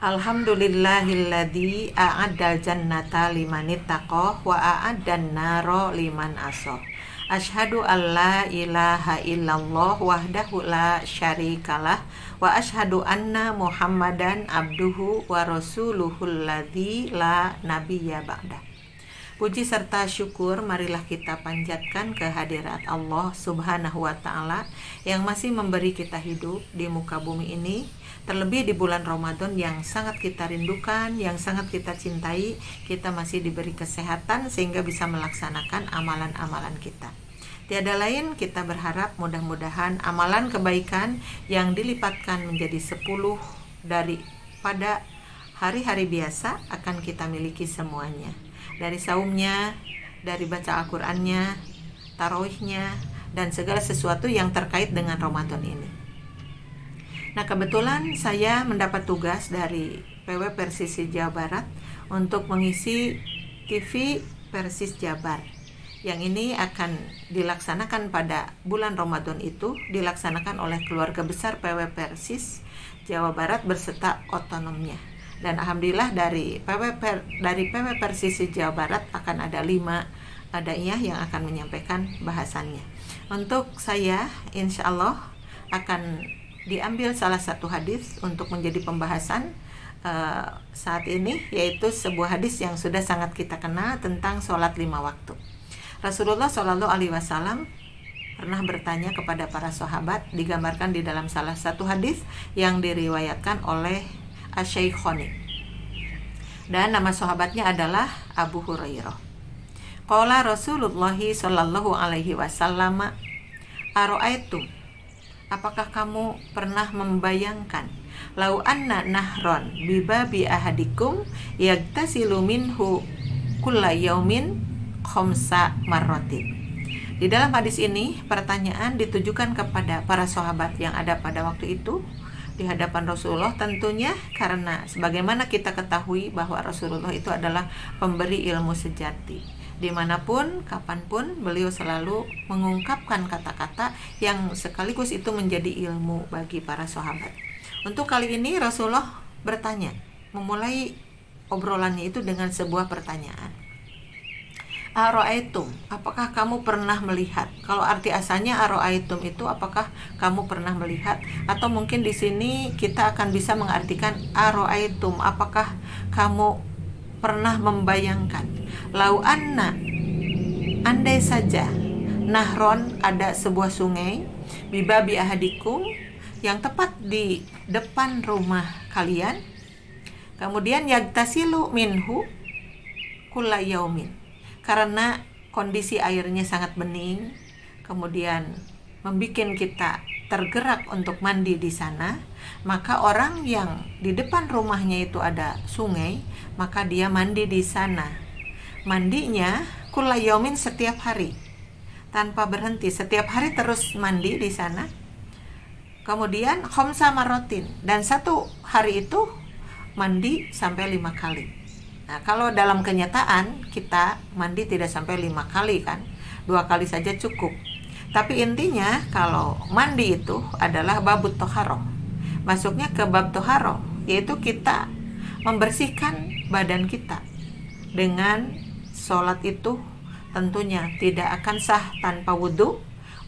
Alhamdulillahilladzi a'addal jannata liman ittaqah wa a'addan naro liman asoh. Asyhadu an la ilaha illallah wahdahu la syarikalah wa asyhadu anna Muhammadan abduhu wa rasuluhul ladzi la nabiyya ba'dah. Puji serta syukur marilah kita panjatkan kehadirat Allah Subhanahu wa taala yang masih memberi kita hidup di muka bumi ini, terlebih di bulan Ramadan yang sangat kita rindukan, yang sangat kita cintai. Kita masih diberi kesehatan sehingga bisa melaksanakan amalan-amalan kita. Tiada lain kita berharap mudah-mudahan amalan kebaikan yang dilipatkan menjadi 10 daripada hari-hari biasa akan kita miliki semuanya. Dari saumnya, dari baca Al-Qur'annya, tarawihnya, dan segala sesuatu yang terkait dengan Ramadan ini. Nah, kebetulan saya mendapat tugas dari PW Persisi Jawa Barat untuk mengisi TV Persis Jabar. Yang ini akan dilaksanakan pada bulan Ramadan itu, dilaksanakan oleh keluarga besar PW Persis Jawa Barat berserta otonomnya. Dan alhamdulillah dari PW Persisi Jawa Barat akan ada 5 daiyah yang akan menyampaikan bahasannya. Untuk saya, insya Allah akan diambil salah satu hadis untuk menjadi pembahasan saat ini, yaitu sebuah hadis yang sudah sangat kita kenal tentang sholat 5 waktu. Rasulullah Shallallahu Alaihi Wasallam pernah bertanya kepada para sahabat, digambarkan di dalam salah satu hadis yang diriwayatkan oleh Asy-Syaikhoni, dan nama sahabatnya adalah Abu Hurairah. Qala Rasulullah Shallallahu Alaihi Wasallam, aro'aitum, apakah kamu pernah membayangkan, lau anna nahron bibabi ahadikum yagtasilu minhu kulla yaumin khamsa marratin. Di dalam hadis ini pertanyaan ditujukan kepada para sahabat yang ada pada waktu itu di hadapan Rasulullah, tentunya karena sebagaimana kita ketahui bahwa Rasulullah itu adalah pemberi ilmu sejati. Dimanapun, kapanpun, beliau selalu mengungkapkan kata-kata yang sekaligus itu menjadi ilmu bagi para sahabat. Untuk kali ini Rasulullah bertanya, memulai obrolannya itu dengan sebuah pertanyaan. Aro'aitum, apakah kamu pernah melihat? Kalau arti asalnya aro'aitum itu apakah kamu pernah melihat? Atau mungkin di sini kita akan bisa mengartikan aro'aitum, apakah kamu pernah membayangkan? Lau anna, andai saja, nahron, ada sebuah sungai, bibabi ahadikum, yang tepat di depan rumah kalian, kemudian yagtasilu minhu kulla yaumin, karena kondisi airnya sangat bening, kemudian membuat kita tergerak untuk mandi di sana, maka orang yang di depan rumahnya itu ada sungai, maka dia mandi di sana. Mandinya kulla yaumin, setiap hari, tanpa berhenti, setiap hari terus mandi di sana. Kemudian khamsa marratin, dan satu hari itu mandi sampai 5 kali. Nah, kalau dalam kenyataan kita mandi tidak sampai 5 kali kan, 2 kali saja cukup. Tapi intinya kalau mandi itu adalah babut toharoh, masuknya ke bab toharoh, yaitu kita membersihkan badan kita. Dengan sholat itu tentunya tidak akan sah tanpa wudhu.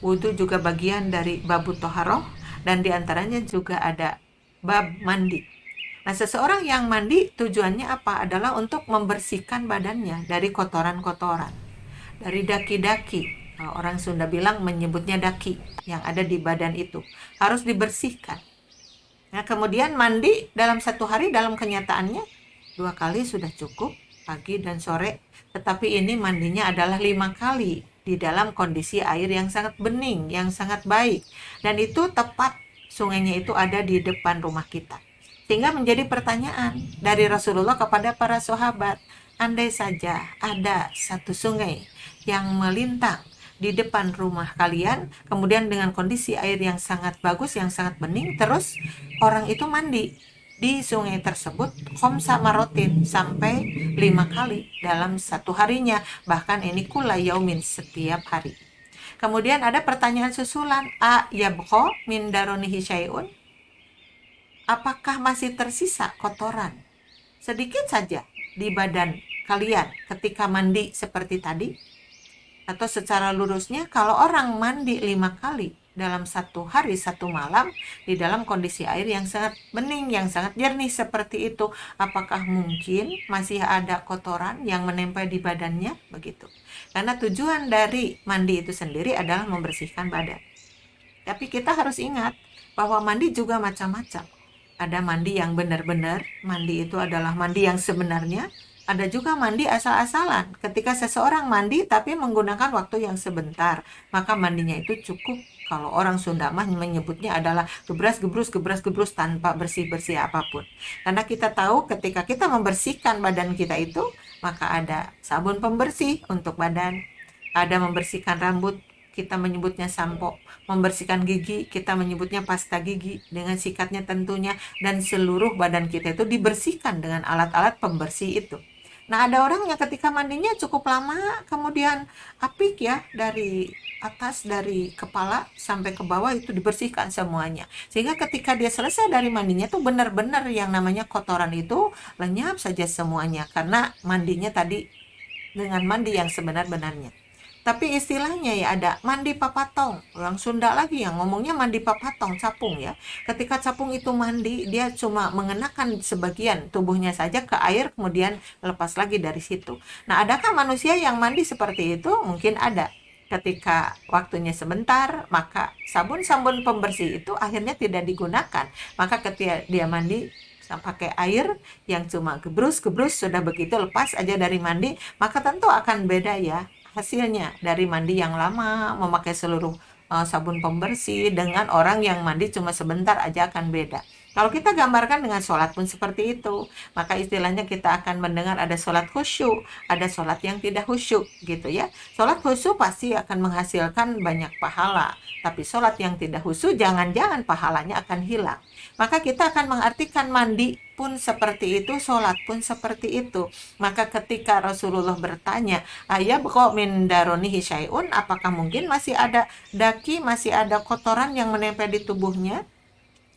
Wudhu juga bagian dari babut toharoh, dan diantaranya juga ada bab mandi. Nah, seseorang yang mandi tujuannya apa? Adalah untuk membersihkan badannya dari kotoran-kotoran, dari daki-daki. Orang Sunda bilang menyebutnya daki yang ada di badan itu harus dibersihkan. Nah, kemudian mandi dalam satu hari, dalam kenyataannya 2 kali sudah cukup, pagi dan sore. Tetapi ini mandinya adalah 5 kali di dalam kondisi air yang sangat bening, yang sangat baik. Dan itu tepat sungainya itu ada di depan rumah kita. Sehingga menjadi pertanyaan dari Rasulullah kepada para sahabat, andai saja ada satu sungai yang melintang di depan rumah kalian, kemudian dengan kondisi air yang sangat bagus, yang sangat bening, terus orang itu mandi di sungai tersebut khamsa marratin, sampai 5 kali dalam satu harinya, bahkan ini kulla yaumin, setiap hari. Kemudian ada pertanyaan susulan, a yabqa min daronihi syai'un, apakah masih tersisa kotoran sedikit saja di badan kalian ketika mandi seperti tadi? Atau secara lurusnya, kalau orang mandi 5 kali dalam 1 hari 1 malam di dalam kondisi air yang sangat bening, yang sangat jernih seperti itu, apakah mungkin masih ada kotoran yang menempel di badannya? Begitu. Karena tujuan dari mandi itu sendiri adalah membersihkan badan. Tapi kita harus ingat bahwa mandi juga macam-macam. Ada mandi yang benar-benar, mandi itu adalah mandi yang sebenarnya. Ada juga mandi asal-asalan. Ketika seseorang mandi tapi menggunakan waktu yang sebentar, maka mandinya itu cukup. Kalau orang Sunda mah menyebutnya adalah gebras-gebrus tanpa bersih-bersih apapun. Karena kita tahu ketika kita membersihkan badan kita itu, maka ada sabun pembersih untuk badan, ada membersihkan rambut, kita menyebutnya sampo, membersihkan gigi, kita menyebutnya pasta gigi dengan sikatnya tentunya, dan seluruh badan kita itu dibersihkan dengan alat-alat pembersih itu. Nah, ada orang yang ketika mandinya cukup lama, kemudian apik ya, dari atas, dari kepala sampai ke bawah itu dibersihkan semuanya. Sehingga ketika dia selesai dari mandinya tuh benar-benar yang namanya kotoran itu lenyap saja semuanya, karena mandinya tadi dengan mandi yang sebenar-benarnya. Tapi istilahnya ya ada mandi papatong. Orang Sunda lagi yang ngomongnya mandi papatong, capung ya. Ketika capung itu mandi, dia cuma mengenakan sebagian tubuhnya saja ke air, kemudian lepas lagi dari situ. Nah, adakah manusia yang mandi seperti itu? Mungkin ada. Ketika waktunya sebentar, maka sabun-sabun pembersih itu akhirnya tidak digunakan. Maka ketika dia mandi pakai air yang cuma gebrus-gebrus, sudah begitu lepas aja dari mandi, maka tentu akan beda ya hasilnya dari mandi yang lama memakai seluruh sabun pembersih dengan orang yang mandi cuma sebentar aja akan beda. Kalau kita gambarkan dengan sholat pun seperti itu, maka istilahnya kita akan mendengar ada sholat khusyuk, ada sholat yang tidak khusyuk gitu ya. Sholat khusyuk pasti akan menghasilkan banyak pahala, tapi sholat yang tidak khusyuk jangan-jangan pahalanya akan hilang. Maka kita akan mengartikan mandi pun seperti itu, sholat pun seperti itu. Maka ketika Rasulullah bertanya, ayabqa min daronihi syai'un, apakah mungkin masih ada daki, masih ada kotoran yang menempel di tubuhnya?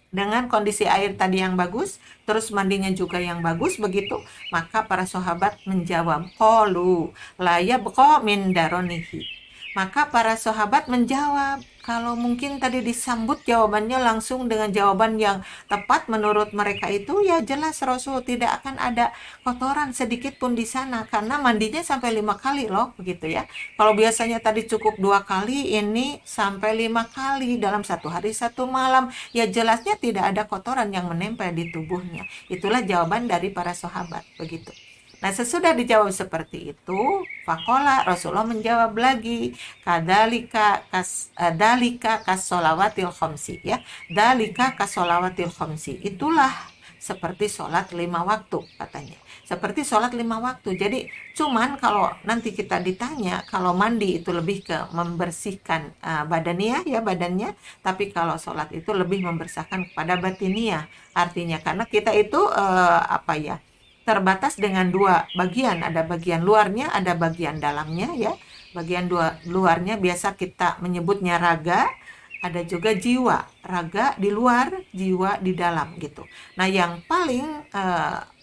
Dengan kondisi air tadi yang bagus, terus mandinya juga yang bagus begitu, maka para sahabat menjawab, qalu la yabqa min daronihi. Maka para sahabat menjawab, kalau mungkin tadi disambut jawabannya langsung dengan jawaban yang tepat menurut mereka itu, ya jelas Rasul tidak akan ada kotoran sedikit pun di sana, karena mandinya sampai 5 kali loh, begitu ya. Kalau biasanya tadi cukup 2 kali, ini sampai 5 kali dalam 1 hari 1 malam, ya jelasnya tidak ada kotoran yang menempel di tubuhnya. Itulah jawaban dari para sahabat, begitu. Nah, sesudah dijawab seperti itu, faqala, Rasulullah menjawab lagi, dalika kasolawatil khamsi ya. Dalika kasolawatil khamsi. Itulah seperti sholat 5 waktu katanya. Seperti sholat 5 waktu. Jadi cuman kalau nanti kita ditanya, kalau mandi itu lebih ke membersihkan badannya ya, badannya, tapi kalau sholat itu lebih membersihkan kepada batiniah. Artinya karena kita itu terbatas dengan 2 bagian, ada bagian luarnya, ada bagian dalamnya ya. Bagian luarnya biasa kita menyebutnya raga, ada juga jiwa. Raga di luar, jiwa di dalam gitu. Nah, yang paling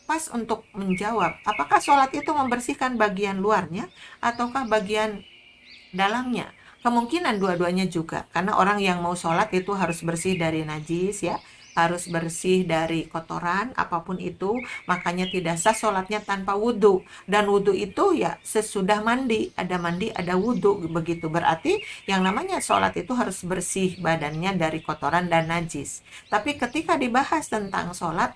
pas untuk menjawab apakah sholat itu membersihkan bagian luarnya ataukah bagian dalamnya, kemungkinan dua-duanya juga, karena orang yang mau sholat itu harus bersih dari najis ya, harus bersih dari kotoran apapun itu, makanya tidak sah sholatnya tanpa wudhu. Dan wudhu itu ya sesudah mandi ada wudhu, begitu. Berarti yang namanya sholat itu harus bersih badannya dari kotoran dan najis. Tapi ketika dibahas tentang sholat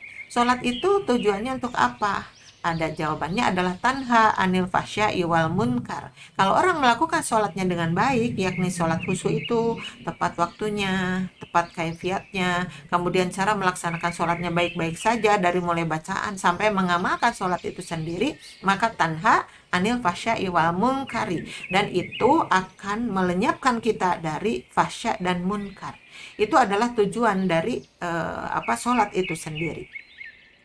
itu tujuannya untuk apa? Ada jawabannya adalah tanha anil fahsya'i wal munkar. Kalau orang melakukan sholatnya dengan baik, yakni sholat khusyuk itu tepat waktunya, tepat kaifiatnya, kemudian cara melaksanakan sholatnya baik-baik saja dari mulai bacaan sampai mengamalkan sholat itu sendiri, maka tanha anil fahsya'i wal munkari, dan itu akan melenyapkan kita dari fahsya dan munkar. Itu adalah tujuan dari sholat itu sendiri.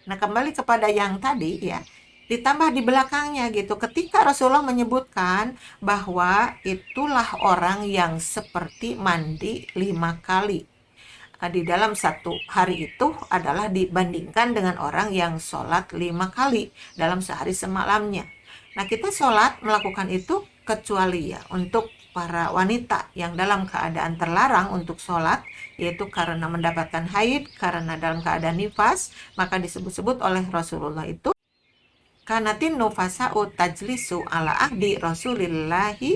Nah, kembali kepada yang tadi ya, ditambah di belakangnya gitu, ketika Rasulullah menyebutkan bahwa itulah orang yang seperti mandi 5 kali. di dalam satu hari itu adalah dibandingkan dengan orang yang sholat 5 kali dalam sehari semalamnya. Nah, kita sholat melakukan itu kecuali ya untuk para wanita yang dalam keadaan terlarang untuk sholat, yaitu karena mendapatkan haid, karena dalam keadaan nifas, maka disebut-sebut oleh Rasulullah itu kanatin nufasa'u tajlisu ala ahdi Rasulillahi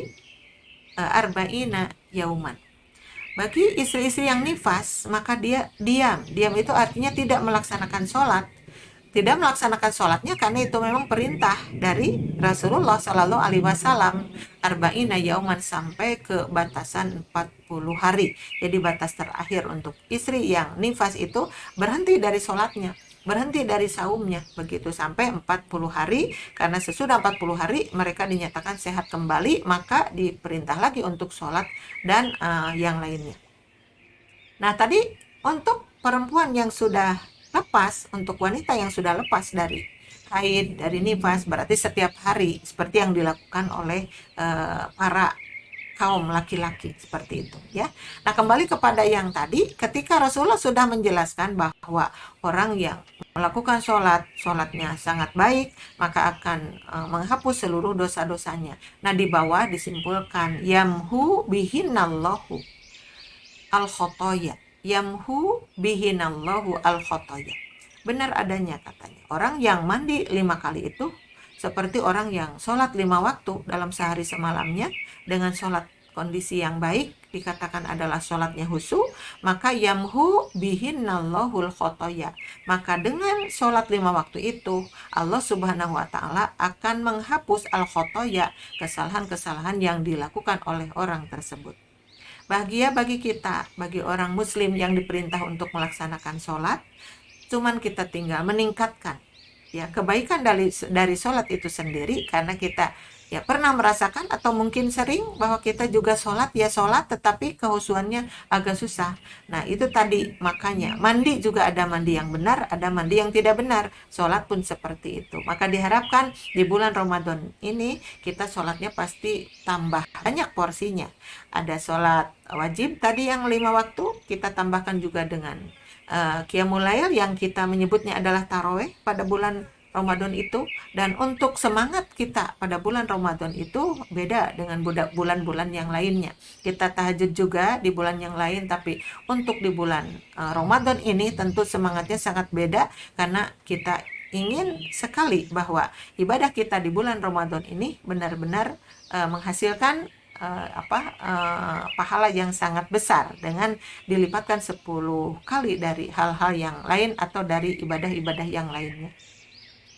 arba'ina yauman. Bagi istri-istri yang nifas, maka dia diam. Diam itu artinya tidak melaksanakan sholat. Tidak melaksanakan sholatnya karena itu memang perintah dari Rasulullah Shallallahu Alaihi Wasallam. Arba'ina yauman, sampai ke batasan 40 hari. Jadi batas terakhir untuk istri yang nifas itu berhenti dari sholatnya, berhenti dari saumnya, begitu sampai 40 hari. Karena sesudah 40 hari mereka dinyatakan sehat kembali, maka diperintah lagi untuk sholat dan yang lainnya. Nah, tadi untuk perempuan yang sudah lepas, untuk wanita yang sudah lepas dari haid, dari nifas, berarti setiap hari seperti yang dilakukan oleh para kaum laki-laki seperti itu ya. Nah, kembali kepada yang tadi, ketika Rasulullah sudah menjelaskan bahwa orang yang melakukan sholatnya sangat baik, maka akan menghapus seluruh dosa-dosanya. Nah, di bawah disimpulkan yamhu bihinallahu al-khotoya, yamhu bihinallahu al-khotoya. Benar adanya katanya, orang yang mandi 5 kali itu seperti orang yang sholat 5 waktu dalam sehari semalamnya dengan sholat kondisi yang baik, dikatakan adalah sholatnya husu, maka yamhu bihinnallahul khotoya. Maka dengan sholat 5 waktu itu, Allah subhanahu wa ta'ala akan menghapus al-khotoya, kesalahan-kesalahan yang dilakukan oleh orang tersebut. Bahagia bagi kita, bagi orang muslim yang diperintah untuk melaksanakan sholat, cuman kita tinggal meningkatkan ya kebaikan dari sholat itu sendiri, karena kita ya pernah merasakan atau mungkin sering bahwa kita juga sholat tetapi kehusuannya agak susah. Nah, itu tadi makanya mandi juga ada mandi yang benar, ada mandi yang tidak benar. Sholat pun seperti itu. Maka diharapkan di bulan Ramadan ini kita sholatnya pasti tambah banyak porsinya. Ada sholat wajib tadi yang 5 waktu, kita tambahkan juga dengan Qiyamul Lail yang kita menyebutnya adalah taraweh pada bulan Ramadan itu. Dan untuk semangat kita pada bulan Ramadan itu beda dengan bulan-bulan yang lainnya. Kita tahajud juga di bulan yang lain, tapi untuk di bulan Ramadan ini tentu semangatnya sangat beda, karena kita ingin sekali bahwa ibadah kita di bulan Ramadan ini benar-benar menghasilkan pahala yang sangat besar dengan dilipatkan 10 kali dari hal-hal yang lain atau dari ibadah-ibadah yang lainnya.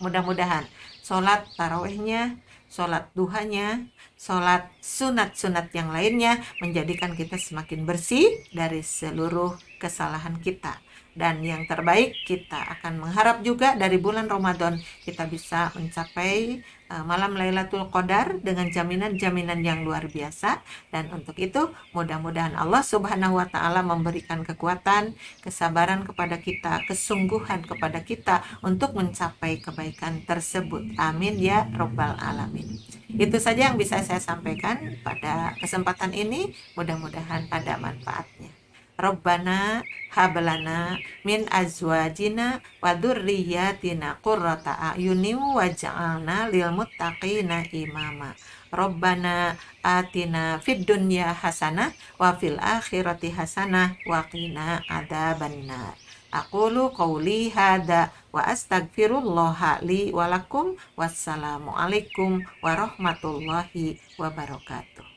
Mudah-mudahan sholat tarawehnya, sholat duhanya, sholat sunat-sunat yang lainnya menjadikan kita semakin bersih dari seluruh kesalahan kita. Dan yang terbaik, kita akan mengharap juga dari bulan Ramadan kita bisa mencapai malam Lailatul Qadar dengan jaminan-jaminan yang luar biasa. Dan untuk itu mudah-mudahan Allah subhanahu wa ta'ala memberikan kekuatan, kesabaran kepada kita, kesungguhan kepada kita untuk mencapai kebaikan tersebut. Amin ya Rabbal Alamin. Itu saja yang bisa saya sampaikan pada kesempatan ini, mudah-mudahan ada manfaatnya. Rabbana hablana min azwajina wa dzurriyyatina qurrata a'yunin waj'alna lil muttaqina imama. Rabbana atina fid dunya hasanah wa fil akhirati hasanah wa qina adzabannar. Aqulu qauli hadza wa astaghfirullaha li wa lakum. Wassalamu alaikum warahmatullahi wabarakatuh.